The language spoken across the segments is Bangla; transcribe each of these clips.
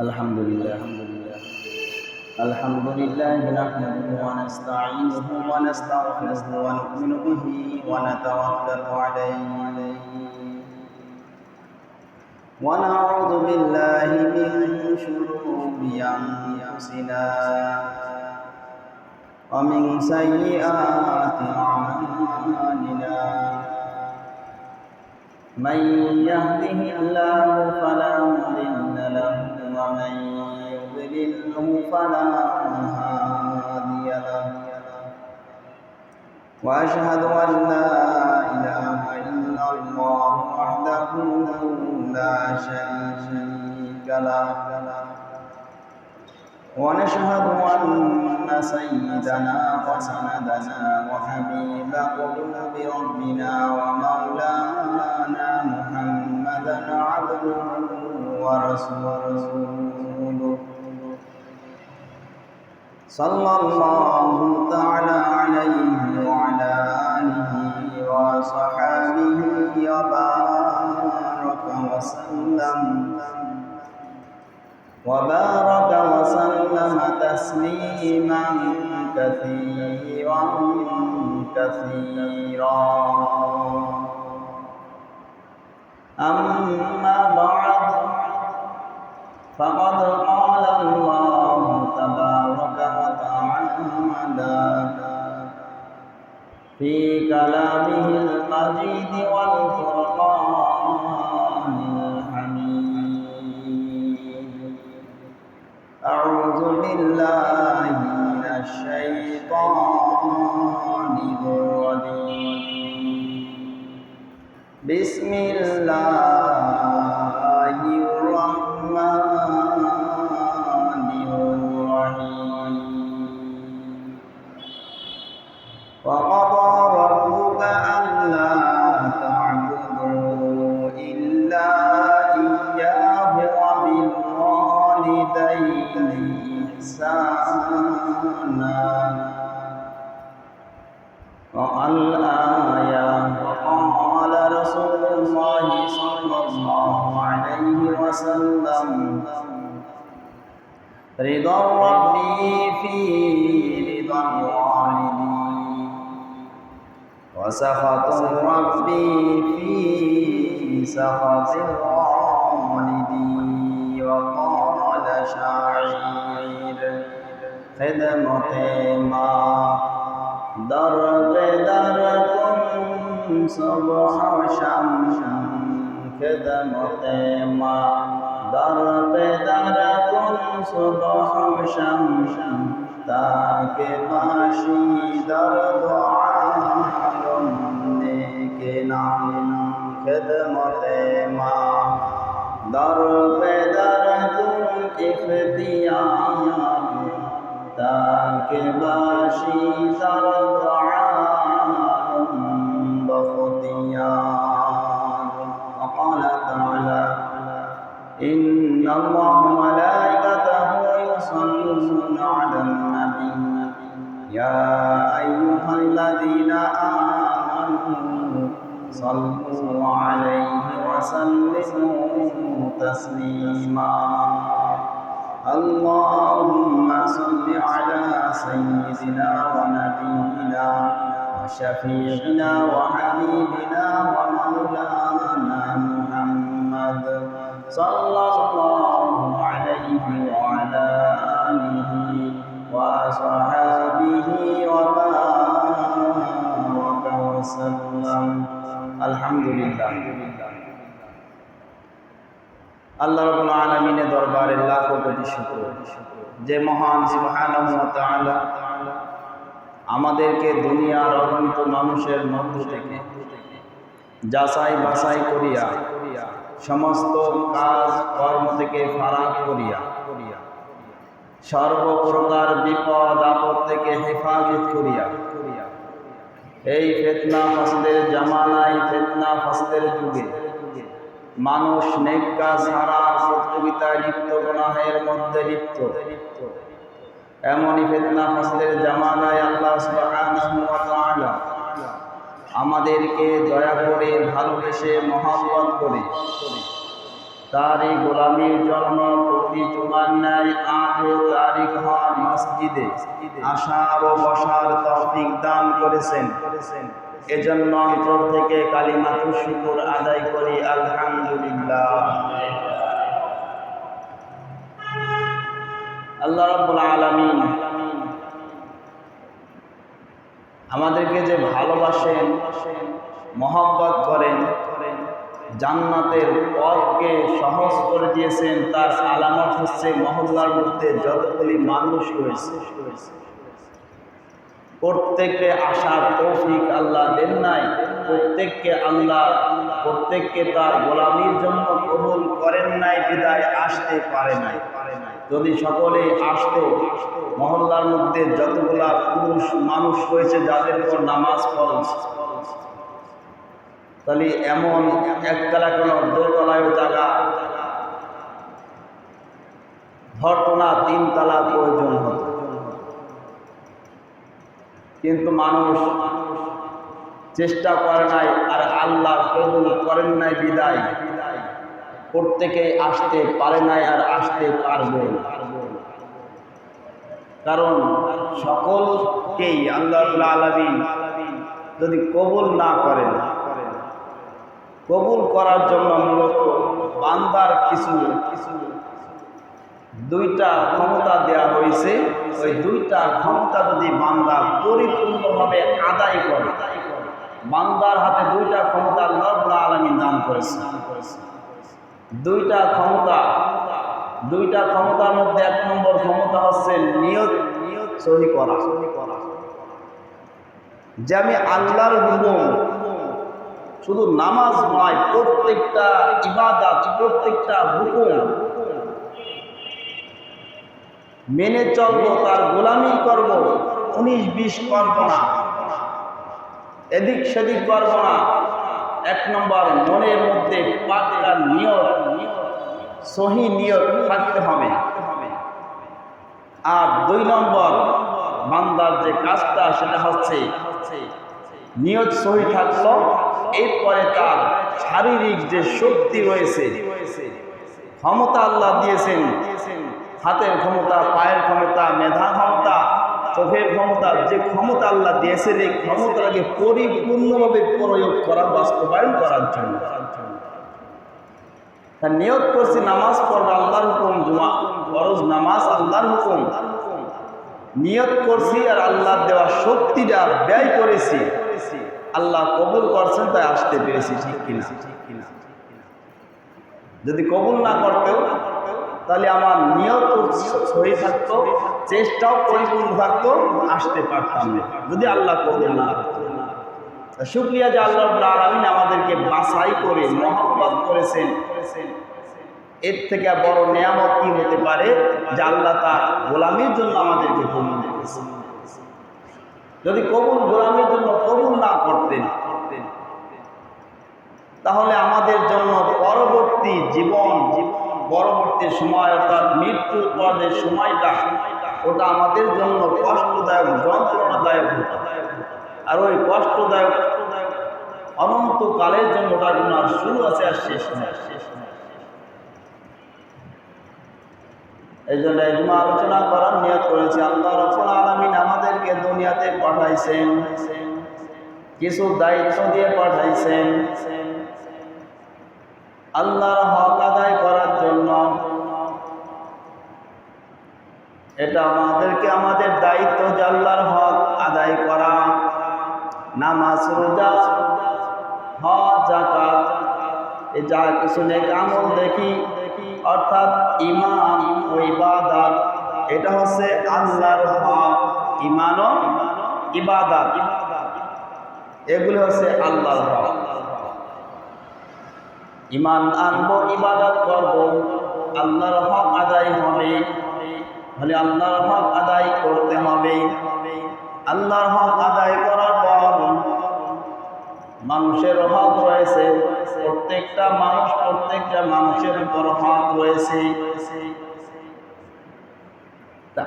الحمد لله نحمده ونستعينه ونستغفره ونؤمن به ونتوكل عليه ونعوذ بالله من شرور أنفسنا ومن سيئات أعمالنا من يهده الله فلا مضل له ومن يضلله فلا هادي له وأشهد أن لا إله إلا الله وحده لا شريك له ونشهد أن سيدنا وسندنا وحبيب قلوب ربنا ومولانا محمدا عبده ورسوله صلى الله تعالى عليه وعلى آله وصحبه وبارك وسلم تسليما كثيرا أما بعد فقد قال الله تبارك وتعالى في كلامه المجيد والفرقان الحميد أعوذ بالله من الشيطان الرجيم بسم الله الرحمن الرحيم وقضى ربك ألا تعبدوا إلا إياه وبالوالدين إحسانا الآية وقال رسول الله صلى الله عليه وسلم رضا ربي في رضا الوالدين وسخط ربي في سخط الوالدين وقال شاعر خدمت ما درب دركم صبح شمس خدمت ما درب دركم صبح شمس তাকে বাসি দরদ আলম নেকে নাম খেদমতে মা দরবে দরকুল ইখতিয়ার তাকে বাসি দরদ আলম বখতিয়ার وقال تعالى إن الله وملائكته يصلون على النبي يا أيها الذين آمنوا صلوا عليه وسلموا تسليما اللهم صل على سيدنا ونبينا وشفيعنا وحبيبنا ومولانا محمد صلى الله عليه وعلى آله وصحبه وبارك وسلم الحمد لله আল্লাহ রাব্বুল আলামিনের দরবারে লাখো কোটি শুকর যে মহান সুবহানাহু ওয়া তাআলা আমাদেরকে দুনিয়ার অগণিত মানুষের মধ্য থেকে যাচাই বাছাই করিয়া সমস্ত কাজ কর্ম থেকে ফারাক করিয়া সর্বপ্রকার বিপদ আপদ থেকে হেফাজত করিয়া এই ফিতনা ফাসাদের জামানায় ফিতনা ফাসাদের যুগে মানুষ নেক কাজ ছাড়া প্রতিযোগিতায় লিপ্ত গুনাহের মধ্যে লিপ্ত এমনই ফিতনা ফাসাদের জামানায় আল্লাহ সুবহানাহু ওয়া তাআলা আমাদেরকে দয়া করে ভালোবেসে মহব্বত করে তারই গোলামির জন্য প্রতি জুমার ন্যায় আজও তারিখ হওয়ার মসজিদে আসার ও বসার তৌফিক দান করেছেন। এজন্য অন্তর থেকে কালিমাতুশ শুকর আদায় করি আলহামদুলিল্লাহ। আল্লাহ রাব্বুল আলামিন আমাদেরকে যে ভালোবাসেন, মহব্বত করেন, জান্নাতের পথকে সহজ করে দিয়েছেন, তার আলামত হচ্ছে মহল্লার মধ্যে যতগুলি মানুষ রয়েছে প্রত্যেককে আসার তৌফিক আল্লাহ দেন নাই। প্রত্যেককে তার গোলামির জন্য কবুল করেন নাই, বিদায় আসতে পারে নাই। যদি সকলেই আসতো, মহল্লার মধ্যে যতগুলা পুরুষ মানুষ রয়েছে যাদের উপর নামাজ ফরজ, তাহলে এমন একতলা কোনো দোতলায় জায়গা ধরতো না, 3 তলা প্রয়োজন হতো। কিন্তু মানুষ চেষ্টা করে নাই, আর আল্লাহ কবুল করেন নাই, বিদায় প্রত্যেকে আসতে পারে নাই আর আসতে পারবে না। কারণ সকলকেই আল্লাহ রাব্বুল আলামিন যদি কবুল না করেন, কবুল করার জন্য মূলত বান্দার কিছু 2টা ক্ষমতা দেওয়া হয়েছে। ওই 2টা ক্ষমতা যদি বান্দা পরিপূর্ণভাবে আদায় করে, বান্দার হাতে 2টা ক্ষমতা আল্লাহ রাব্বুল আলামিন দান করেছে। 2টা ক্ষমতার মধ্যে 1 নম্বর ক্ষমতা হচ্ছে নিয়ত সহি করা, যে আমি আল্লাহর হুকুম, শুধু নামাজ নয়, প্রত্যেকটা ইবাদত, প্রত্যেকটা হুকুম মেনে চলবো, তার গোলামি করব, 19-20 করব না, এদিক সেদিক করব না। 1 নম্বর মনের মধ্যে পাক্কা নিয়ত, সহি নিয়ত থাকতে হবে। আর 2 নম্বর বান্দার যে কাজটা, সেটা হচ্ছে নিয়ত সহি থাকলো, এরপরে তার শারীরিক যে শক্তি রয়েছে, ক্ষমতা আল্লাহ দিয়েছেন, হাতের ক্ষমতা, পায়ের ক্ষমতা, মেধা ক্ষমতা, চোখের ক্ষমতা, যে ক্ষমতা আল্লাহ দিয়েছেন, এই ক্ষমতাকে পরিপূর্ণভাবে প্রয়োগ করা, বাস্তবায়ন করার জন্য তার নিয়ত করছি নামাজ পড়ব, আল্লাহর হুকুম, জুমা ফরজ নামাজ আল্লাহর হুকুম, নিয়ত করছি আর আল্লাহ দেওয়া শক্তিটা ব্যয় করেছি, আল্লাহ কবুল করছেন, তাই আসতে পেরেছি। ঠিক কিনা? যদি কবুল না করতেও, তাহলে আমার নিয়ত সহি থাকতো, চেষ্টাও পরিপূর্ণ থাকতো, আসতে পারতাম না, যদি আল্লাহ কবুল না করতো। শুকরিয়া যে আল্লাহ রাব্বুল আলামিন আমাদেরকে বাছাই করে মহব্বত করেছেন। এর থেকে বড় নিয়ামত কি হতে পারে, যে আল্লাহ তার গোলামির জন্য আমাদেরকে কবুল করেছেন। যদি গোলামির জন্য কবুল না করতেন, তাহলে আমাদের জন্য পরবর্তী জীবন, পরবর্তী সময়, অর্থাৎ মৃত্যুর পর যে সময়টা, ওটা আমাদের জন্য কষ্টদায়ক, যন্ত্রণাদায়ক হতো। আর ওই কষ্টদায়ক অনন্তকালের জন্য ওটার জন্য আর শুরু আছে আর শেষ নেই। এই জন্য এজমা আলোচনা করার নিয়ত করেছি। আল্লাহ রাব্বুল আলামিন আমাদেরকে দুনিয়াতে পাঠাইছেন, কিছু দায়িত্ব দিয়ে পাঠাইছেন আল্লাহর হক আদায় করার জন্য। এটা আমাদের দায়িত্ব যে আল্লাহর হক আদায় করা। নামাজ, রোজা, হজ, যাকাত, এই যা কিছু নেক আমল দেখি, অর্থাৎ ঈমান ও ইবাদত, এটা হচ্ছে আল্লাহর হক। ঈমান ও ইবাদত, এগুলো হচ্ছে আল্লাহর হক। ঈমান আনবো, ইবাদত করব, আল্লাহর হক আদায় হবে, বলে আল্লাহর হক আদায় করতে হবে। আল্লাহর হক আদায় করার পর মানুষের হক রয়েছে, প্রত্যেকটা মানুষের উপর হক রয়েছে।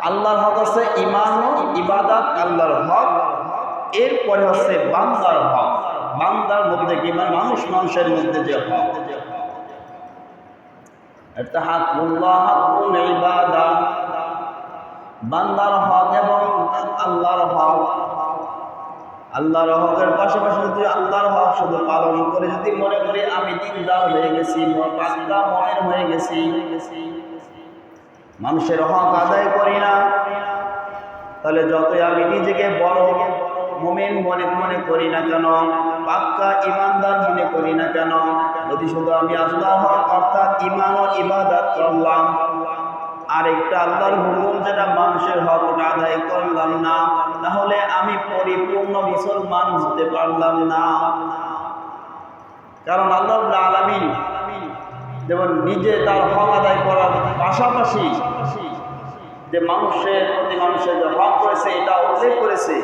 আল্লাহর হক আছে ঈমান ও ইবাদত, আল্লাহর হক। এরপরে হচ্ছে বান্দার হক, বান্দার মধ্যে কি, মানুষের মধ্যে যে হক, একটা হাক্কুল্লাহ হাক্কুল ইবাদা, বান্দার হক এবং আল্লাহর হক। আল্লাহর হকের পাশাপাশি যদি আল্লাহর হক শুধু পালন করে যদি মনে করি আমি দিনদার হয়ে গেছি, পাক্কা মুমিন হয়ে গেছি, মানুষের হক আদায় করি না, তাহলে যতই আমি নিজেকে বড় মুমিন মনে করি না কেন, পাক্কা ইমানদার মনে করি না কেন, যদি শুধু আমি আল্লাহর হক অর্থাৎ ঈমান ও ইবাদত করলাম, আরেকটা আল্লাহর হুকুম যেটা মানুষের হক আদায় করলাম না, তাহলে আমি পরিপূর্ণ মুসলমান হতে পারলাম না। কারণ আল্লাহ রাব্বুল আলামিন যেমন নিজে তার হক আদায় করার পাশাপাশি যে মানুষের প্রতি মানুষের যে হক করেছে এটা উল্লেখ করেছে।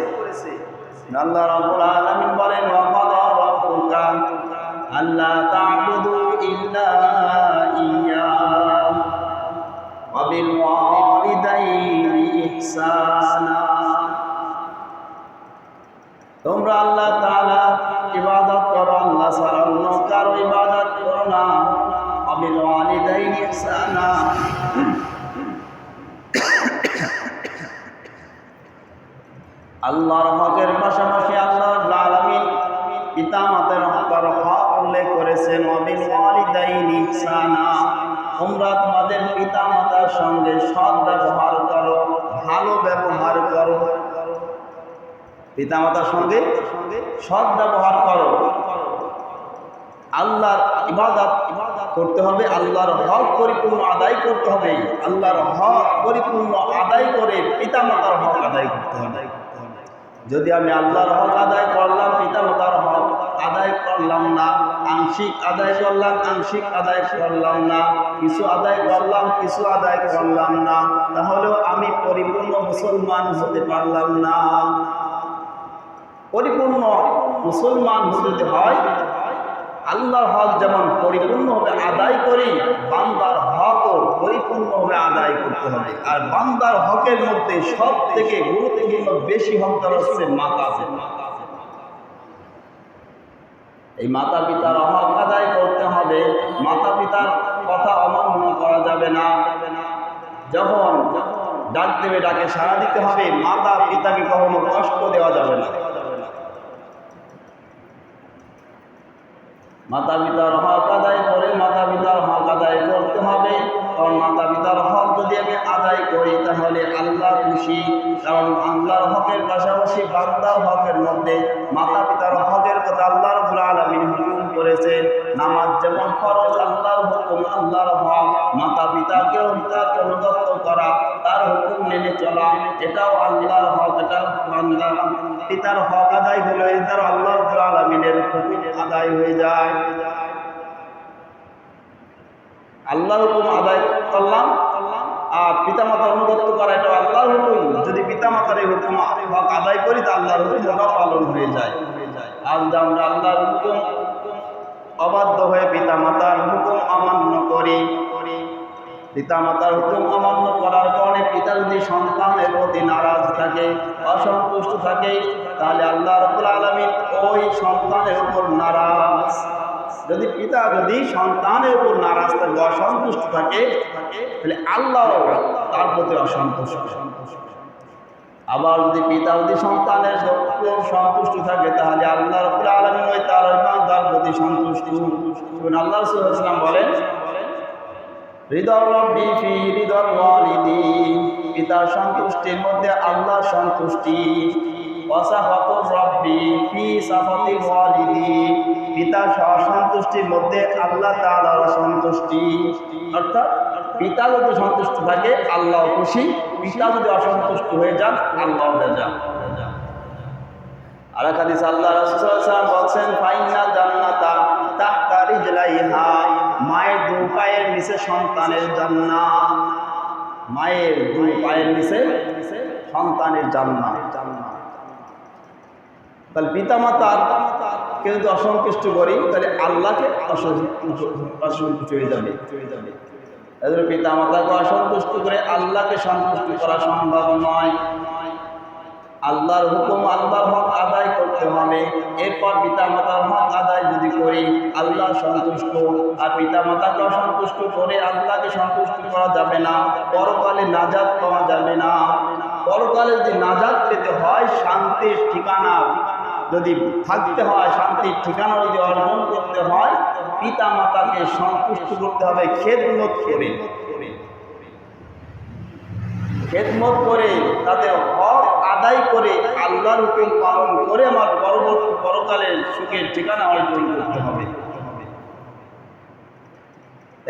আল্লাহ রাব্বুল আলামিন বলেন ওয়া ক্বাদা রাব্বুকা আল্লা তা'বুদু ইল্লা ইয়্যাহু ওয়া বিল ওয়ালিদাইনি ইহসানা। তোমরা আল্লাহ তাআলা ইবাদত করো, আল্লাহ ছাড়া অন্য কারো ইবাদত করো না। ওয়া বিল ওয়ালিদাইনি ইহসানা, আল্লাহর হকের পাশাপাশি আল্লাহ রাব্বুল আলামিন পিতামাতার হকের হক উল্লেখ করেছেন। ওয়া বিল ওয়ালিদাইনি ইহসানা, তোমরা তোমাদের পিতামাতার সঙ্গে সৎ ব্যবহার করো, ভালো ব্যবহার করো। পিতামাতার সঙ্গে সৎ ব্যবহার করো। আল্লাহর ইবাদত করতে হবে, আল্লাহর হক পরিপূর্ণ আদায় করতে হবে। আল্লাহর হক পরিপূর্ণ আদায় করে পিতামাতার হক আদায় করতে হবে। যদি আমি আল্লাহর হক আদায় করলাম, পিতামাতার হক আদায় করলাম না, আংশিক আদায় করলাম, আংশিক আদায় করলাম না, কিছু আদায় করলাম, কিছু আদায় করলাম না, তাহলেও আমি পরিপূর্ণ মুসলমান হতে পারলাম না। পরিপূর্ণ মুসলমান হতে হয় আল্লাহর হক যেমন পরিপূর্ণভাবে আদায় করি, বান্দার হকও পরিপূর্ণভাবে আদায় করতে হবে। আর বান্দার হকের মধ্যে সব থেকে গুরুত্বপূর্ণ বেশি হকদার হচ্ছে মাতা। এই মাতা পিতার হক আদায় করতে হবে। মাতা পিতার কথা অমান্য করা যাবে না। যখন ডাক দেবে ডাকে সাড়া দিতে হবে। মাতা পিতাকে কখনো কষ্ট দেওয়া যাবে না। মাতা পিতার হক আদায় করে মাতা পিতার হক আদায় করতে হবে। কারণ মাতা পিতার হক যদি আমি আদায় করি তাহলে আল্লাহ খুশি। কারণ আল্লাহর হকের পাশাপাশি বান্দার হকের মধ্যে মাতা পিতার হকের কথা আল্লাহ রাব্বুল আলামিন হুকুম করেছেন। নামাজ যেমন ফরজ, আল্লাহর হুকুম, আল্লাহর হক। মাতা পিতাকেও তার অনুগত করা, তার হুকুম মেনে চলা, এটাও আল্লাহর হক। এটা বান্দার পিতার হক আদায় হলো, এটার আল্লাহ রাব্বুল আলামিনের হুকুম আদায় হয়ে যায়। আল্লাহর হুকুম আদায় করলাম আর পিতামাতার অনুগত করা, এটা আল্লাহর হুকুম। যদি পিতামাতার এই হুকুম হক আদায় করি তা আল্লাহর হুকুম ওটা পালন হয়ে যায়। আর যদি আমরা আল্লাহর হুকুম অবাধ্য হয়ে পিতামাতার হুকুম অমান্য করি, পিতামাতার হুকুম অমান্য করার কারণে পিতা যদি সন্তানের প্রতি নারাজ থাকে, অসন্তুষ্ট থাকে, তাহলে আল্লাহ রাব্বুল আলামিন ওই সন্তানের উপর নারাজ। যদি পিতা যদি সন্তানের উপর নারাজ থাকে, অসন্তুষ্ট থাকে, তাহলে আল্লাহ তার প্রতি অসন্তুষ্ট। আবার যদি পিতা যদি সন্তানের উপর সন্তুষ্ট থাকে, তাহলে আল্লাহ রাব্বুল আলামিন ওই তার প্রতি সন্তুষ্ট। আল্লাহ রাসূল সাল্লাল্লাহু আলাইহি ওয়াসাল্লাম বলেন, হৃদয় রব্বি ফি হৃদয় ওয়ালিদি, পিতার সন্তুষ্টির মধ্যে আল্লাহর সন্তুষ্টি। ওয়াসাফাতুর রব্বি ফি সাফাতিল ওয়ালিদি, পিতার অসন্তুষ্টির মধ্যে আল্লাহ তাআলার সন্তুষ্টি। অর্থাৎ পিতা যদি সন্তুষ্ট থাকে আল্লাহ খুশি, পিতা যদি অসন্তুষ্ট হয়ে যান আল্লাহ বেজার। আর এক হাদিসে আল্লাহ রাসূল সাল্লাল্লাহু আলাইহি ওয়াসাল্লাম বলেন, ফাইনাল জান্নাতা তাহতা রিজলাইহা, মায়ের দুই পায়ের নিচে সন্তানের জান্নাত। মায়ের দুই পায়ের নিচে সন্তানের জান্নাত। তাহলে পিতামাতার কেউ যদি অসন্তুষ্ট করি তাহলে আল্লাহকে অসন্তুষ্ট হয়ে যাবে। এদের পিতামাতাকে অসন্তুষ্ট করে আল্লাহকে সন্তুষ্ট করা সম্ভব নয়। আল্লাহর হুকুম আল্লাহর হক আদায় করতে হবে। এরপর পিতামাতার হক আদায় যদি করি আল্লাহ সন্তুষ্ট, আর পিতামাতাকে সন্তুষ্ট করে আল্লাহকে সন্তুষ্ট করা যাবে না, পরকালে নাজাত পাওয়া যাবে না। পরকালে যদি নাজাত পেতে হয়, শান্তির ঠিকানা যদি থাকতে হয়, শান্তির ঠিকানা যদি অর্জন করতে হয়, পিতামাতাকে সন্তুষ্ট করতে হবে খেদমত করে, খেদমত করে তাদের হক আদায় করে আল্লাহর হুকুম পালন করে আমার পরবর্তী পরকালের সুখের ঠিকানা অর্জন করতে হবে।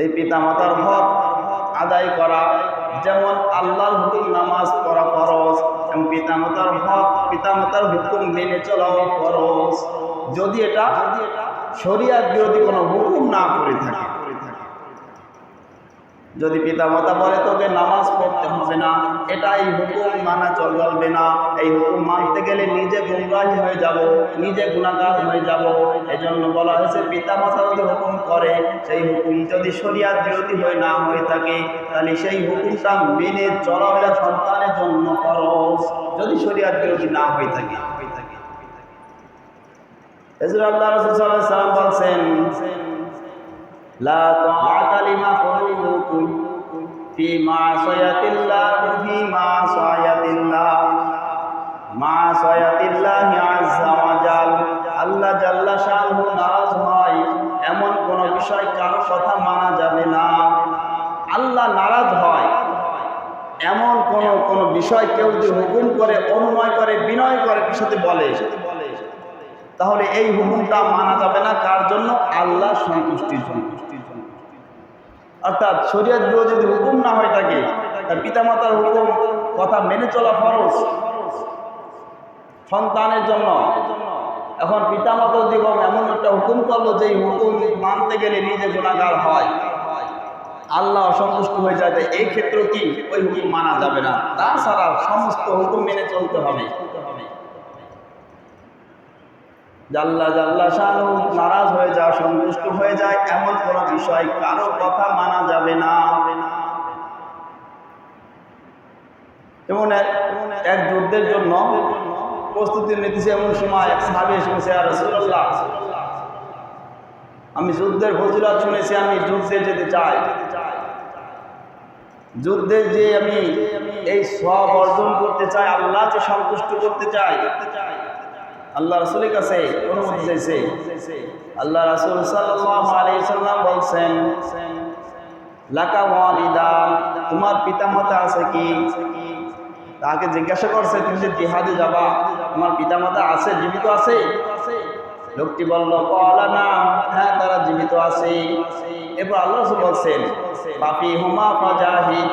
এই পিতামাতার হক আদায় করা, যেমন আল্লাহর হুকুম নামাজ পড়া ফরজ, এবং পিতামাতার হক পিতামাতার হুকুম মেনে চলাও ফরজ, যদি এটা শরিয়াত বিরোধী কোনো হুকুম না করে থাকে। যদি পিতামাতা বলে তোকে নামাজ পড়তে হবে না, এটা এই হুকুম মানা চলবে না, এই হুকুম মানতে গেলে নিজে গুমরাহী হয়ে যাব, নিজে গুনাহগার হয়ে যাব। এজন্য বলা হয়েছে পিতামাতা যদি হুকুম করে, সেই হুকুম যদি শরিয়াত বিরোধী হয়ে না হয়ে থাকে, তাহলে সেই হুকুমটা মেনে চলা হলে সন্তানের জন্য ফরজ, যদি শরিয়াত বিরোধী না হয়ে থাকে। এজন্য আল্লাহ রাসূল সাল্লাল্লাহু আলাইহি ওয়াসাল্লাম বলেন, লা তাআতা লিমাখলুকিন ফি মা'সিয়াতিল্লাহ মা'সিয়াতিল্লাহি আযজা ওয়া জাল। আল্লাহ জাল্লা শানহু নারাজ হয় এমন কোন বিষয় কারো কথা মানা যাবে না। আল্লাহ নারাজ হয় এমন কোন বিষয় কেউ যদি হুকুম করে, অনুনয় করে, বিনয় করে, সাথে বলে, তাহলে এই হুকুমটা মানা যাবে না। কার জন্য? আল্লাহ সন্তুষ্টির জন্য। অর্থাৎ শরীয়ত বিরোধী যদি হুকুম না হয়ে থাকে, তার পিতামাতার হুকুম কথা মেনে চলা ফরজ সন্তানের জন্য। এখন পিতামাতা দিগম এমন একটা হুকুম করলো যে হুকুম মানতে গেলে নিজে গুনাহগার হয়, আল্লাহ অসন্তুষ্ট হয়ে যায়, এই ক্ষেত্রে কি ওই হুকুম মানা যাবে না। তাছাড়া সমস্ত হুকুম মেনে চলতে হবে। জাল্লা শানহু নারাজ হয়ে যায়, সন্তুষ্ট হয়ে যায় এমন কোন বিষয় কারো কথা মানা যাবে না। যেমন এক যুদ্ধের জন্য প্রস্তুতি নিতেছে, এমন সময় এক সাহাবী এসে বলছে, ইয়া রাসূলুল্লাহ, আমি যুদ্ধের ফজিলত শুনেছি, আমি যুদ্ধে যেতে চাই, যুদ্ধে যে আমি এই সওয়াব অর্জন করতে চাই, আল্লাহকে সন্তুষ্ট করতে চাই। আল্লাহ রাসূলের কাছে অনুমতি চাইছে। আল্লাহ রাসূল সাল্লাল্লাহু আলাইহি ওয়াসাল্লাম বলছেন, লাকা ওয়ালিদান, তোমার পিতামাতা আছে কি? তাকে জিজ্ঞাসা করছে, তুমি যে জিহাদে যাবা, তোমার পিতামাতা আছে, জীবিত আছে? লোকটি বলল, ক্বালা নাম, হ্যাঁ তারা জীবিত আছে। এরপর আল্লাহ রাসূল বলছেন, ফাফিহুমা ফাজাহিদ,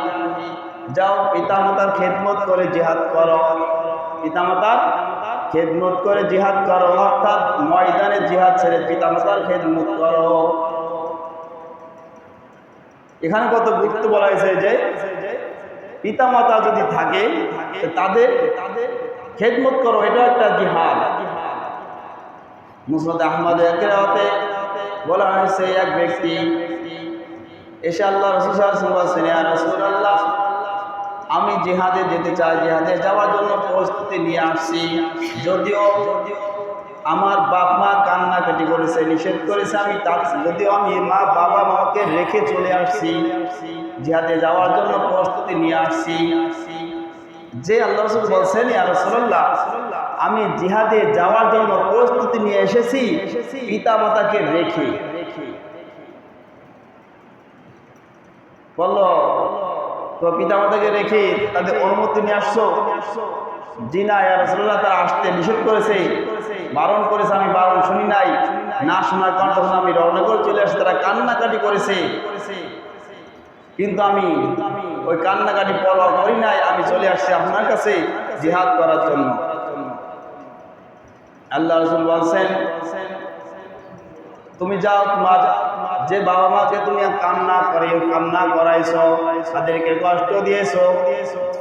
যাও পিতামাতার খেদমত করে জিহাদ করো, পিতামাতার খেদমত করে জিহাদ করো, অর্থাৎ ময়দানে জিহাদ ছেড়ে পিতামাতার খেদমত করো। এখানে কত গুরুত্ব বলা হয়েছে যে পিতামাতা যদি থাকে তাদের খেদমত করো, এটা একটা জিহাদ। মুসনাদ আহমদের কিরাতে বলা হয়েছে, এক ব্যক্তি এসে আল্লাহ রাসূল সাল্লাল্লাহু আলাইহি ওয়াসাল্লাম বলেন, ইয়া রাসূলুল্লাহ, আমি জিহাদে যেতে চাই, জিহাদে যাওয়ার জন্য প্রস্তুতি নিয়ে আসছি, যদিও আমার বাপ মা কান্নাকাটি করেছে, নিষেধ করেছে, আমি যদিও আমি মা বাবা মাকে রেখে চলে আসছি, জিহাদে যাওয়ার জন্য প্রস্তুতি নিয়ে আসছি। যে আল্লাহ রাসূল বলছেন, ইয়া রাসূলুল্লাহ, আমি জিহাদে যাওয়ার জন্য প্রস্তুতি নিয়ে এসেছি পিতা মাতাকে রেখে। বলল, তো পিতা মাতাকে রেখে তাদের অনুমতি নিয়ে আসছো? জি না ইয়া রাসূলুল্লাহ, তারা আসতে নিষেধ করেছে, বারণ করেছে, আমি বারণ শুনি নাই, না শোনার কারণে তখন আমি রওনা করে চলে আসছি। তারা কান্নাকাটি করেছে, কিন্তু আমি ওই কান্নাকাটি পরোয়া করি নাই, আমি চলে আসছি আপনার কাছে জিহাদ করার জন্য। আল্লাহ রাসূল বলছেন, তুমি যাও, তোমার যে বাবা মাকে তুমি কান্না করাইছো, তাদেরকে কষ্ট দিয়েছো,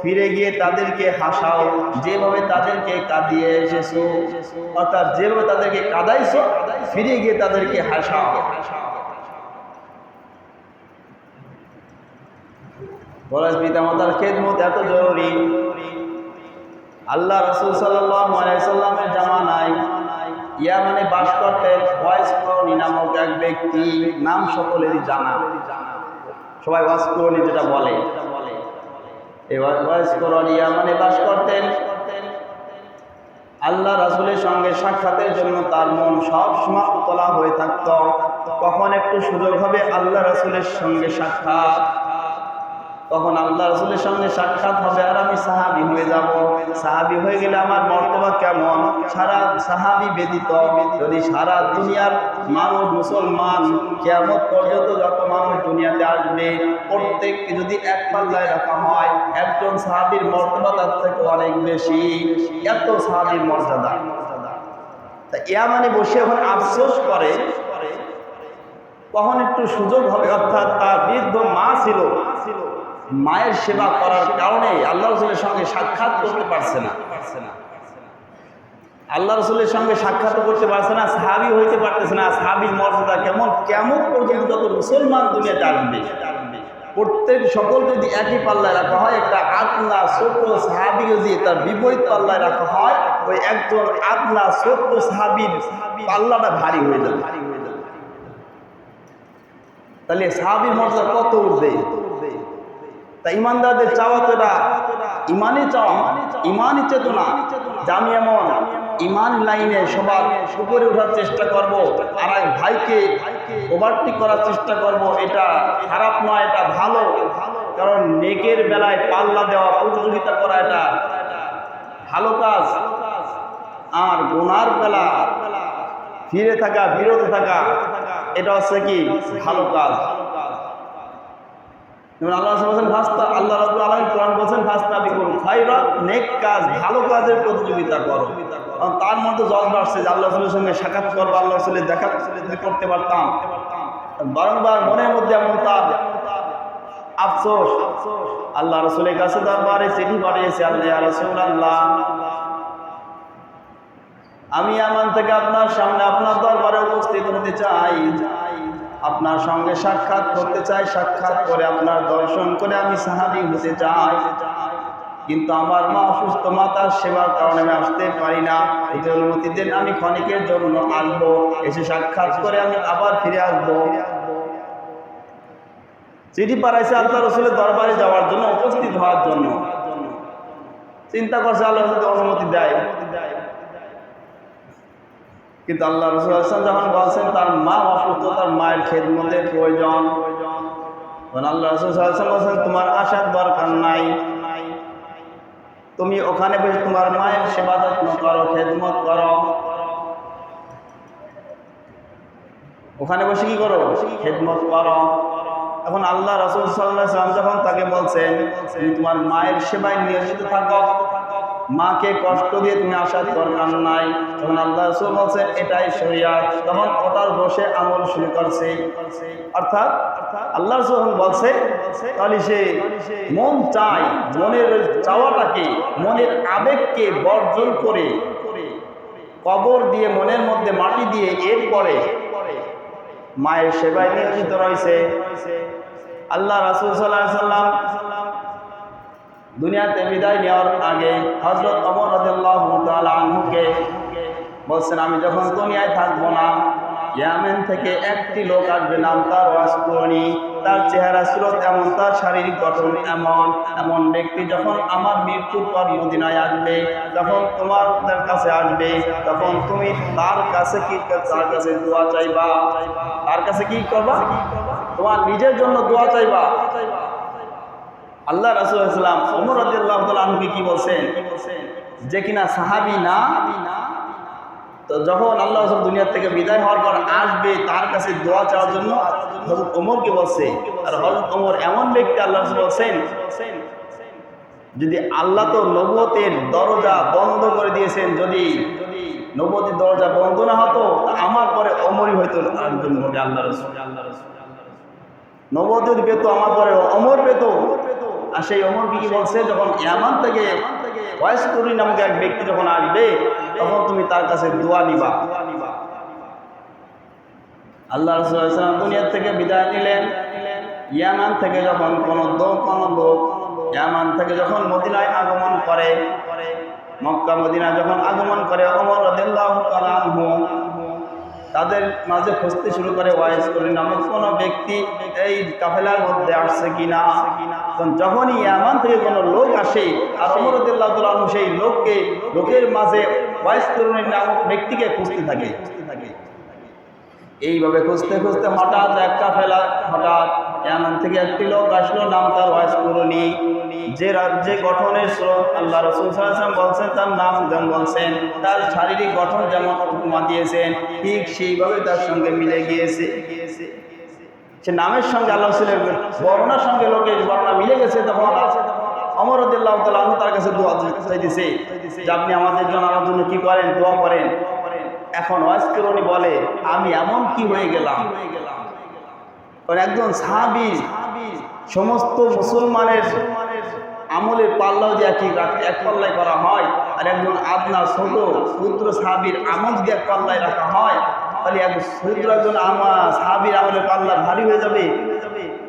ফিরে গিয়ে তাদেরকে হাসাও, যেভাবে তাদেরকে কাঁদিয়ে এসেছো, অর্থাৎ যেভাবে তাদেরকে কাঁদাইছো, ফিরে গিয়ে তাদেরকে হাসাও। বলে পিতা মাতার খেদমত এত জরুরি। আল্লাহ রাসূল সাল্লাল্লাহু আলাইহি সাল্লামের জামানায় ইয়ামানে বাস করতেন ওয়াইস করনি নামক এক ব্যক্তি, নাম সকলেরই জানা, সবাই ওয়াইস করনি যেটা বলে, এই ওয়াইস করনি ইয়ামানে বাস করতেন। আল্লাহ রাসূলের সঙ্গে সাক্ষাতের জন্য তার মন সব সময় উতলা হয়ে থাকত। কখন একটু সুযোগ হবে আল্লাহ রাসূলের সঙ্গে সাক্ষাৎ, তখন আল্লাহ রাসূলের সঙ্গে সাক্ষাৎ হবে আর আমি সাহাবী হয়ে যাব। সাহাবী হয়ে গেলে আমার মর্তবা কেমন, সারা সাহাবী ব্যতীত যদি সারা দুনিয়ার মানুষ মুসলমান কিয়ামত পর্যন্ত যত মানুষ দুনিয়াতে আসবে প্রত্যেককে যদি এক পাল্লায় রাখা হয়, একজন সাহাবীর মর্তবা তার থেকে অনেক বেশি, এত সাহাবীর মর্যাদা। তা ইয়ামানে বসে এখন আফসোস করে কখন একটু সুযোগ হবে, অর্থাৎ তার বৃদ্ধ মা ছিল, মায়ের সেবা করার কারণে আল্লাহ রাসূলের সঙ্গে সাক্ষাৎ করতে পারছে না, আল্লাহ রাসূলের সঙ্গে সাক্ষাৎ করতে পারছে না, সাহাবী হইতে পারতেছে না। সাহাবীর মর্যাদা কেমন, কিয়ামত পর্যন্ত যত মুসলমান দুনিয়াতে আসবে প্রত্যেক সকল যদি একই পাল্লায় রাখা হয়, একটা আদনা ছোট্ট সাহাবীকে যদি তার বিপরীত পাল্লায় রাখা হয়, ওই একজন আদনা ছোট্ট সাহাবীর পাল্লাটা ভারী হয়ে যাবে। তাহলে সাহাবীর মর্যাদা কত উঠবে। তা ইমানদারদের চাওয়া তো এটা ইমানই চাওয়া, ইমানই চেতনা, আমি এমন ইমান লাইনে সবার উপরে ওঠার চেষ্টা করব, আর এক ভাইকে ওভারটেক করার চেষ্টা করব, এটা খারাপ নয়, এটা ভালো। কারণ নেকের বেলায় পাল্লা দেওয়া, প্রতিযোগিতা করা এটা ভালো কাজ, আর গুনার বেলা ফিরে থাকা, বিরত থাকা এটা হচ্ছে কি ভালো কাজ। আল্লাহ রাব্বুল আলামিন কোরআন বলেছেন ফাসতাবিকুল খায়রাত, নেক কাজ ভালো কাজের প্রতিযোগিতা করো। তার মধ্যে জজ্বা আসছে যে আল্লাহ রাসূলের সঙ্গে সাক্ষাৎ করবো, আল্লাহ রাসূলের দেখা করতে পারতাম, বারংবার মনের মধ্যে এমন তার আফসোস। আল্লাহ রাসূলের কাছে দরবারে চিঠি পাঠিয়েছে, ইয়া রাসূলুল্লাহ আমি ইয়ামান থেকে আপনার সামনে আপনার দরবারে উপস্থিত হতে চাই, আপনার সঙ্গে সাক্ষাৎ করতে চাই, সাক্ষাৎ করে আপনার দর্শন করে আমি সাহাবী হতে চাই, কিন্তু আমার মা অসুস্থ, মাতার সেবার কারণে আমি আসতে পারি না, এই অনুমতি দেন, আমি ক্ষণিকের জন্য আসবো, এসে সাক্ষাৎ করে আমি আবার ফিরে আসবো। চিঠি পাঠাইছে আল্লাহ রাসূলের দরবারে যাওয়ার জন্য, উপস্থিত হওয়ার জন্য। চিন্তা করছে আল্লাহ যদি অনুমতি দেয়, কিন্তু আল্লাহ রাসূল যখন বলছেন তার মা অসুস্থ, তার মায়ের খেদমতের প্রয়োজন, আল্লাহ রাসূল বলছেন তোমার আসার দরকার নাই, তুমি ওখানে বসে তোমার মায়ের সেবা যত্ন করো, খেদমত করো। ওখানে বসে কি করো, খেদমত করো। এখন আল্লাহ রাসূল সাল্লাল্লাহু আলাইহি ওয়াসাল্লাম যখন তাকে বলছেন তুমি তোমার মায়ের সেবায় নিয়োজিত থাকো, মাকে কষ্ট দিয়ে তুমি আসার দরকার নাই, তখন আল্লাহ রাসূল বলছেন এটাই শরীয়ত। তখন ওটার বসে আমল শুরু করছে, অর্থাৎ আল্লাহ রাসূল বলছে তাহলে সে মন চায়, মনের চাওয়াটাকে, মনের আবেগকে বর্জন করে কবর দিয়ে মনের মধ্যে মাটি দিয়ে এরপরে মায়ের সেবায় নিয়োজিত রয়েছে। আল্লাহ রাসূল সাল্লাল্লাহু আলাইহি ওয়াসাল্লাম দুনিয়াতে বিদায় নেওয়ার আগে হযরত ওমর রাদিয়াল্লাহু তাআলা আনহুকে বলছেন আমি যখন দুনিয়ায় থাকবো না, ইয়ামেন থেকে একটি লোক আসবে, নাম তার ওয়াসকুনি, তার চেহারা সুরত এমন, তার শারীরিক গঠন এমন, এমন ব্যক্তি যখন আমার মৃত্যুর পর মদিনায় আসবে, যখন তোমার কাছে আসবে, তখন তুমি তার কাছে কি, তার কাছে দোয়া চাইবা। তার কাছে কি করবা, তোমার নিজের জন্য দোয়া চাইবা। আল্লাহ রাসূল সাল্লাল্লাহু আলাইহি ওয়াসাল্লাম ওমর রাদিয়াল্লাহু তাআলা আনহুকে কি বলছেন, যে কিনা সাহাবী না, তো যখন আল্লাহ রাসূল দুনিয়া থেকে বিদায় হওয়ার পর আসবে তার কাছে দোয়া চাওয়ার জন্য হযরত ওমরকে বলছে। আর হযরত ওমর এমন ব্যক্তি, আল্লাহ রাসূল বলছেন যদি আল্লাহ তো নবুয়তের দরজা বন্ধ করে দিয়েছেন, যদি নবুয়তের দরজা বন্ধ না হতো আমার পরে ওমরই হয়তো একজন হবে। আল্লাহ রাসূল নবুয়ত পেত, আমার পরে ওমর পেত। আর সেই ওমর কি বলছে, যখন ইয়ামান থেকে ওয়াইসকুরি নামক এক ব্যক্তি যখন আসবে তখন তুমি তার কাছে দোয়া নিবা। আল্লাহ রাসূল সাল্লাল্লাহু আলাইহি ওয়াসাল্লাম দুনিয়া থেকে বিদায় নিলেন। ইয়ামান থেকে যখন কোনো লোক ইয়ামান থেকে যখন মদিনায় আগমন করে, মক্কা মদিনা যখন আগমন করে ওমর রাদিয়াল্লাহু তাআলা আনহু তাদের মাঝে খুঁজতে শুরু করে ওয়াইস করি নামক কোনো ব্যক্তি এই কাফেলার মধ্যে আসছে কিনা। যখনই ইয়ামান থেকে কোনো লোক আসে আর ওমর রাদিয়াল্লাহু তাআলা আনহু সেই লোকের মাঝে ওয়াইস করি নামক ব্যক্তিকে খুঁজতে থাকে। এইভাবে খুঁজতে খুঁজতে হঠাৎ এক কাফেলা হঠাৎ ইয়ামান থেকে একটি লোক আসলো, নাম তার ওয়াইস কুরুনি। যে রাজ্যে গঠনের স্রোত আল্লাহ রাসূল সাল্লাল্লাহু আলাইহি ওয়াসাল্লাম বলছেন, তার নাম যেমন বলছেন, তার শারীরিক গঠন যেমন উপমা দিয়েছেন, ঠিক সেইভাবে তার সঙ্গে মিলে গিয়েছে। সে নামের সঙ্গে আল্লাহ রাসূলের বর্ণনার সঙ্গে লোকের বর্ণনা মিলে গেছে। তখন ওমর রাদিয়াল্লাহু তাআলা আনহু তার কাছে দোয়া চাইতেছে যে আপনি আমাদের জন্য কি করেন, দোয়া করেন। এখন ওয়াইস কুরুনি বলে, আমি এমন কি হয়ে গেলাম, একজন সাহাবী সমস্ত মুসলমানের আমলের পাল্লাও দিয়ে এক পাল্লায় করা হয়, আর একজন আদনা ছোট ক্ষুদ্র সাহাবীর আমল দিয়ে এক পাল্লায় রাখা হয়, তাহলে একজন সাহাবীর আমলের পাল্লা ভারী হয়ে যাবে।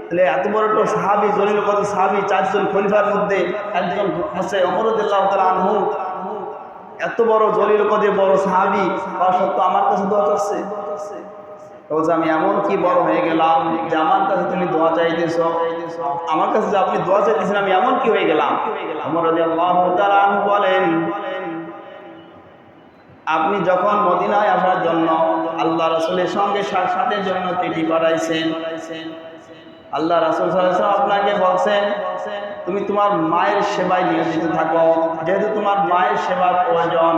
তাহলে এত বড় একটা সাহাবী, জলিল কদর সাহাবী, 4 জন খলিফার মধ্যে একজন হচ্ছে ওমর রাদিয়াল্লাহু তাআলা আনহু। এত বড় জলিল কদর বড় সাহাবী হওয়া সত্ত্বেও আমার কাছে দোয়া চাচ্ছে। বলছে আমি এমন কি বড় হয়ে গেলাম যে আমার কাছে তুমি দোয়া চাইতেছ, আমার কাছে যে আপনি দোয়া চাইতেছেন, আমি এমন কি হয়ে গেলাম। ওমর রাদিয়াল্লাহু তাআলা আনহু বলেন, আপনি যখন মদিনায় আসার জন্য আল্লাহ রাসূলের সঙ্গে সাক্ষাতের জন্য চিঠি পাঠাইছেন, আল্লাহ রাসূল সাল্লাল্লাহু আলাইহি ওয়াসাল্লাম আপনাকে বলছেন তুমি তোমার মায়ের সেবায় নিয়োজিত থাকো। যেহেতু তোমার মায়ের সেবার প্রয়োজন,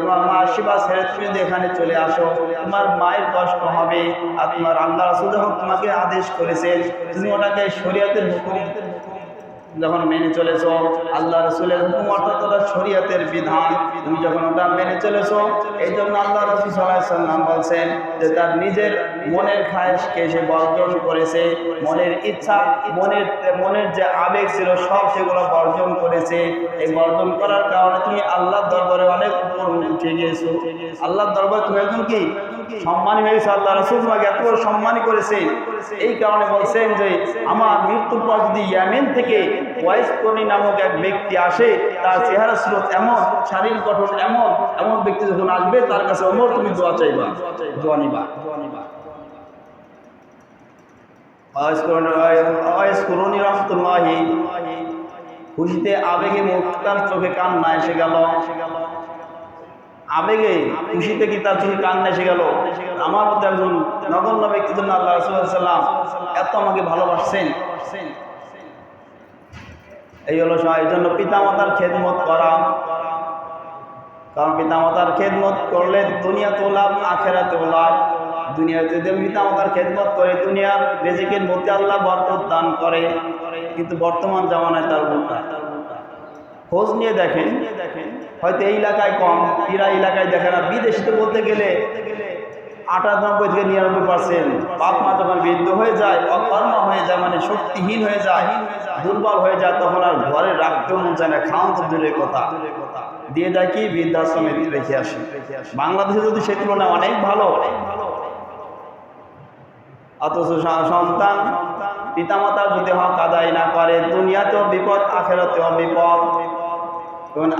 তোমার মায়ের সেবা ছেড়ে তুমি যদি এখানে চলে আসো, তোমার মায়ের কষ্ট হবে। আর তোমার আল্লাহ রাসূল যখন তোমাকে আদেশ করেছেন, তুমি ওটাকে শরীয়তের হুকুম যখন মেনে চলেছো, আল্লাহ রাসূলের হুকুম অর্থাৎ ওটা শরীয়তের বিধান, তুমি যখন ওটা মেনে চলেছো, এই জন্য আল্লাহ রাসূল সাল্লাল্লাহু আলাইহি ওয়াসাল্লাম বলছেন যে তার নিজের মনের খায়েশকে সে বর্জন করেছে, মনের ইচ্ছা, মনের যে আবেগ ছিল সব সেগুলো বর্জন করেছে। এই বর্জন করার কারণে তুমি আল্লাহর দরবারে অনেক উপর উঠে গিয়েছো। আল্লাহর দরবারে তুমি একজন কি সম্মানী হয়েছে, আল্লাহ রাসূল তোমাকে এত বড় সম্মানী করেছে। এই কারণে বলছেন যে আমার মৃত্যুর পর যদি ইয়ামেন থেকে ওয়াইস কুরুনি নামক এক ব্যক্তি আসে, তার চেহারা স্রোত এমন, শারীরিক গঠন এমন ব্যক্তি যখন আসবে, তার কাছে ওমর তুমি দোয়া চাইবা, দোয়া নিবা। ওয়াইস কুরুনি রাহমাতুল্লাহি খুশিতে আবেগে মুক্তার চোখে কান্না এসে গেল। আবেগে খুশিতে কি তার চোখে কান্না এসে গেল। আমার মতো একজন নগণ্য ব্যক্তির জন্য আল্লাহ রাসূল সাল্লাল্লাহু আলাইহি ওয়াসাল্লাম এত আমাকে ভালোবাসছেন। এই হলো এই জন্য পিতামাতার খেদমত করা, কারণ পিতামাতার খেদমত করলে দুনিয়াতে লাভ, আখিরাতে লাভ। দুনিয়াতে যদি পিতামাতার খেদমত করে দুনিয়ার রিজিকের মধ্যে আল্লাহ বরকত দান করে, কিন্তু বর্তমান জামানায় তার উল্টা। খোঁজ নিয়ে দেখেন, হয়তো এই এলাকায় কম, এরা এলাকায় দেখে না। বিদেশিতে বলতে গেলে 98 থেকে 99% বাপ মা যখন বৃদ্ধ হয়ে যায়, অকর্ম হয়ে যায়, মানে শক্তিহীন হয়ে যায়, দুর্বল হয়ে যায়, তখন আর ঘরে রাখতেও মন চায় না, খাওয়ান তো দূরের কথা, দিয়ে দেয় কি বৃদ্ধাশ্রমে রেখে আসে। বাংলাদেশে যদি সেই তুলনায় অনেক ভালো, অথচ সন্তান পিতামাতার যদি হক আদায় না করে, দুনিয়াতেও বিপদ, আখিরাতেও বিপদ।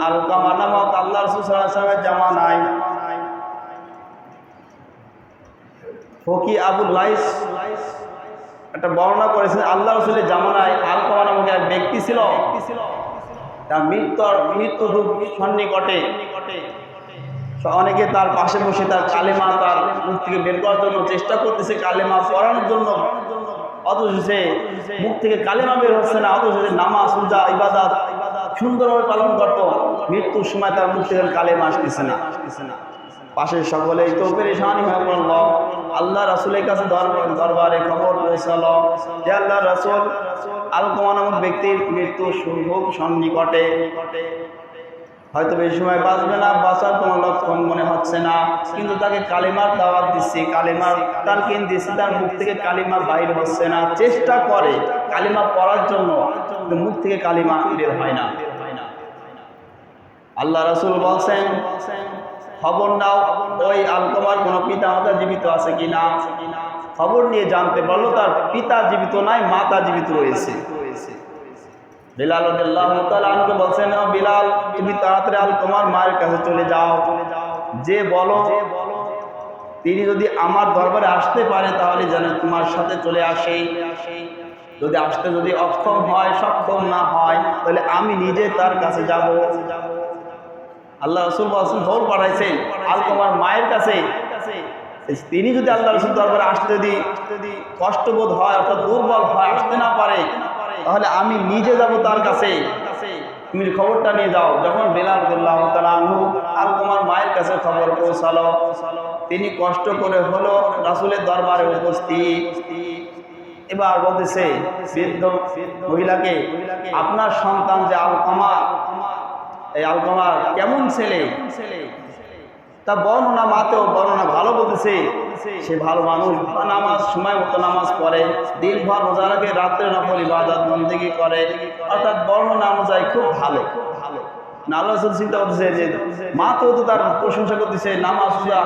আলকামা নামক আল্লাহ রাসূল সাল্লাল্লাহু আলাইহি ওয়াসাল্লামের জামানায় ফকি আবুল লাইস একটা বর্ণনা করেছেন, আল্লাহ রাসূলের জামানায় আলকামা নামক এক ব্যক্তি ছিল, তার মৃত্যু খুব সন্নিকটে। অনেকে তার পাশে বসে তার কালেমা তার মুখ থেকে বের করার জন্য চেষ্টা করতেছে, কালেমা পড়ানোর জন্য, অথচ সে মুখ থেকে কালেমা বের হচ্ছে না, অথচ সে নামাজ, রোজা, ইবাদত সুন্দরভাবে পালন করত। মৃত্যুর সময় তার মুখ থেকে কালেমা আসতেছে না। পাশের সকলেই তো পেরেশানি হয়ে পড়ল। আল্লাহ রাসূলের কাছে দরবারে খবর পৌঁছালো যে আল্লাহ রাসূল আলকামা নামক ব্যক্তির মৃত্যু খুব সন্নিকটে, হয়তো বেশি সময় বাঁচবে না, বাঁচার কোনো লক্ষণ মনে হচ্ছে না, কিন্তু তাকে কালিমার দাওয়াত দিচ্ছি, কালিমার তালকিন দিচ্ছি, তার মুখ থেকে কালিমা বাইর হচ্ছে না। চেষ্টা করে কালিমা পড়ার জন্য, কিন্তু মুখ থেকে কালিমা বের হয় না। আল্লাহ রাসূল বলছেন খবর নাও ওই আলকামার কোনো পিতা মাতা জীবিত আছে কিনা। খবর নিয়ে জানতে পারলো তার পিতা জীবিত নাই, মাতা জীবিত রয়েছে। বিলাল রাদিয়াল্লাহু তাআলা আনহু বলছেন, ও বিলাল, তুমি তাড়াতাড়ি আলকমার মায়ের কাছে চলে যাও, যে বলো তিনি যদি আমার দরবারে আসতে পারে তাহলে যেন তোমার সাথে চলে আসে। যদি আসতে যদি অক্ষম হয়, সক্ষম না হয়, তাহলে আমি নিজে তার কাছে যাব। আল্লাহ রাসূল বলছেন, দৌড় পাঠাইছেন আলকমার মায়ের কাছে। তিনি যদি আল্লাহ রাসূল দরবারে আসতে যদি কষ্টবোধ হয়, অর্থাৎ দুর্বল হয়, আসতে না পারে, তাহলে আমি নিজে যাব তার কাছে, তুমি খবরটা নিয়ে যাও। যখন বিলাল রাদিয়াল্লাহু তাআলা আনহু আলকমার মায়ের কাছে খবর পৌঁছালো, তিনি কষ্ট করে হলো রাসূলের দরবারে উপস্থিত। এবার বলতেছে বৃদ্ধ মহিলাকে, আপনার সন্তান যে আলকমা, এই আলকমার কেমন ছেলে, তা বর্ণনা মাতেও বর্ণনা ভালো বলতেছে, সে ভালো মানুষ, নামাজ সময় মতো নামাজ পড়ে, দিনভর রোজা রাখে, রাত্রে নফল ইবাদত বন্দেগী করে, অর্থাৎ বর্ণনা অনুযায়ী খুব ভালো। আল্লাহ রাসূল চিন্তা করতেছে যে মা তো তার প্রশংসা করতেছে, নামাজ রোজা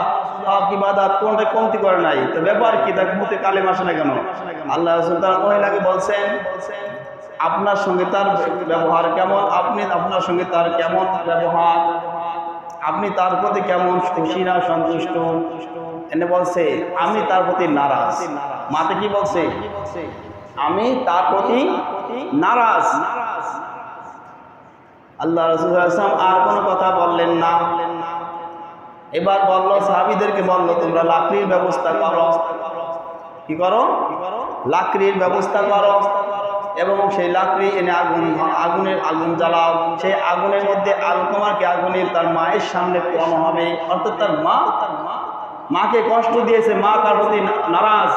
হক ইবাদত কোনটা কমতি করে নাই, তো ব্যাপার কি, তার মুখে কালেমা আসে না কেন? আল্লাহ রাসূল তার মহিলাকে বলছেন, আপনার সঙ্গে তার ব্যবহার কেমন, আপনি আপনার সঙ্গে তার কেমন ব্যবহার, আপনি তার প্রতি কেমন খুশি না সন্তুষ্ট? এনে বলছে, আমি তার প্রতি নারাজ। মাতে কি বলছে? আমি তার প্রতি নারাজ। আল্লাহ রাসূল সাল্লাল্লাহু আলাইহি ওয়াসাল্লাম আর কোনো কথা বললেন না। এবার বলল, সাহাবীদেরকে বলল, তোমরা লাকড়ির ব্যবস্থা করো। কি করো? লাকড়ির ব্যবস্থা করো, এবং সেই লাকড়ি এনে আগুন জ্বালাও। সেই আগুনের মধ্যে আলকমাকে আগুনের তার মায়ের সামনে পোড়ানো হবে, অর্থাৎ তার মাকে কষ্ট দিয়েছে, মা তার প্রতি নারাজ।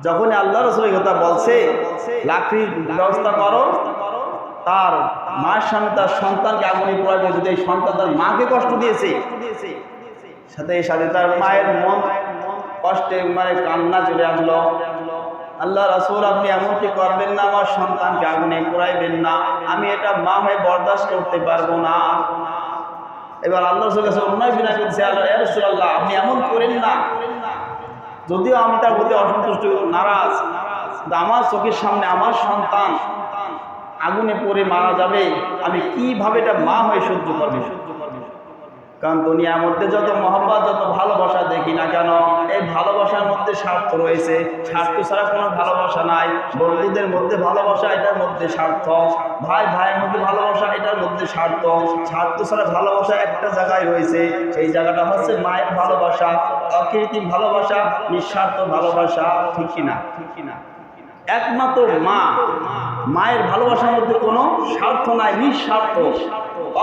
যখন আল্লাহ রাসূল কথা বলছে লাকড়ির ব্যবস্থা করো, তার মায়ের সামনে তার সন্তানকে আগুনে পোড়াবে, যদি এই সন্তান তার মাকে কষ্ট দিয়েছে, সাথে সাথে তার মায়ের মন কষ্টে মানে কান্না চলে আসলো। আল্লাহ রাসূল, আপনি এমনটি করবেন না, আমার সন্তানকে আগুনে পোড়াইবেন না, আমি এটা মা হয়ে বরদাস্ত করতে পারবো না। এবার আল্লাহ রাসূলের কাছে অনুনয় বিনয় করছে, ইয়া রাসূলুল্লাহ, আপনি এমন করেন না, যদিও আমি তার প্রতি অসন্তুষ্ট নারাজ, আমার চোখের সামনে আমার সন্তান আগুনে পড়ে মারা যাবে, আমি কিভাবে এটা মা হয়ে সহ্য করবো? কারণ দুনিয়ার মধ্যে যত মহব্বত, যত ভালোবাসা দেখি না কেন, এই ভালোবাসার মধ্যে স্বার্থ রয়েছে। স্বার্থ ছাড়া কোনো ভালোবাসা নাই। বন্ধুদের মধ্যে ভালোবাসা, এটার মধ্যে স্বার্থ। ভাই ভাইয়ের মধ্যে ভালোবাসা, এটার মধ্যে স্বার্থ। স্বার্থ ছাড়া ভালোবাসা একটা জায়গায় রয়েছে, সেই জায়গাটা হচ্ছে মায়ের ভালোবাসা, অকৃত্রিম ভালোবাসা, নিঃস্বার্থ ভালোবাসা। ঠিক কিনা? একমাত্র মায়ের ভালোবাসার মধ্যে কোনো স্বার্থ নাই, নিঃস্বার্থ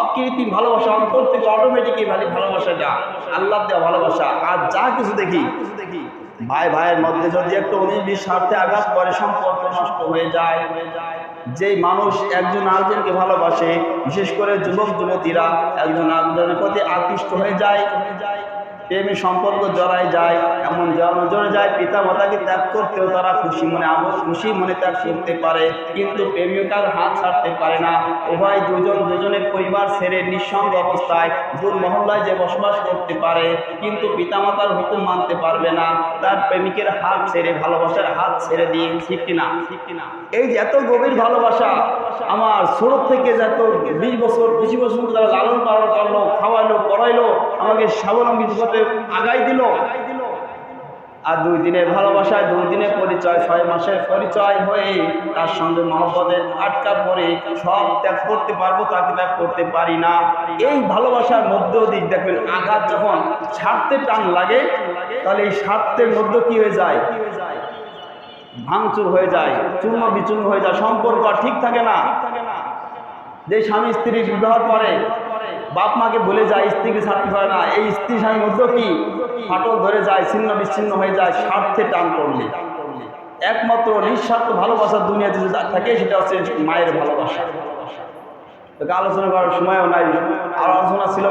অকৃত্রিম ভালোবাসা, অন্তর থেকে অটোমেটিকই ভালোবাসাটা আল্লাহ দেওয়া ভালোবাসা। আর যা কিছু দেখি ভাই ভাইয়ের মধ্যে যদি একটু 19-20 স্বার্থে আঘাত করে, সম্পর্ক নষ্ট হয়ে যায়। যেই মানুষ একজন আরেকজনকে ভালোবাসে, বিশেষ করে যুবক যুবতীরা একজন আরেকজনের প্রতি আকৃষ্ট হয়ে যায়, প্রেমী সম্পর্ক জড়ায় যায়, এমন জড়ে যায় পিতা মাতাকে ত্যাগ করতেও তারা খুশি মনে ত্যাগ করতে পারে, কিন্তু প্রেমিকার হাত ছাড়তে পারে না। উভয় দুজনের পরিবার ছেড়ে নিঃসঙ্গ অবস্থায় দূর মহল্লায় যে বসবাস করতে পারে, কিন্তু পিতামাতার হুকুম মানতে পারবে না, তার প্রেমিকের হাত ছেড়ে, ভালোবাসার হাত ছেড়ে দিয়ে। ঠিক কিনা? এই যে এত গভীর ভালোবাসা, আমার ছোট থেকে যত 20 বছর 25 বছর তারা লালন পালন করলো, খাওয়াইলো, পড়াইলো, আমাকে স্বাবলম্বী হিসেবে আগাই দিল। আর 2 দিনের ভালোবাসায় 2 দিনের পরিচয়, 6 মাসের পরিচয় হয়ে তার সঙ্গে মহব্বতের আটকা পড়ে সব ত্যাগ করতে পারবো, তাকে ত্যাগ করতে পারি না। এই ভালোবাসার মধ্যেও দিক দেখবেন, আঘাত যখন স্বার্থের টান লাগে, তাহলে এই স্বার্থের মধ্যে কি হয়ে যায়? ভাঙচুর হয়ে যায়, চূর্ণ বিচূর্ণ হয়ে যায়, সম্পর্ক আর ঠিক থাকে না। যে স্বামী স্ত্রী বিবাহ করে, বাপ মাকে ভুলে যায়, স্ত্রীকে ছাড়তে পারে না, এই স্ত্রী স্বামীর মধ্যে কি ফাটল ধরে যায়, ছিন্ন বিচ্ছিন্ন হয়ে যায় স্বার্থে টান করলে। একমাত্র নিঃস্বার্থ ভালোবাসা দুনিয়াতে যে থাকে, সেটা হচ্ছে মায়ের ভালোবাসা। আলোচনা করার সময়ও নাই, আলোচনা ছিল।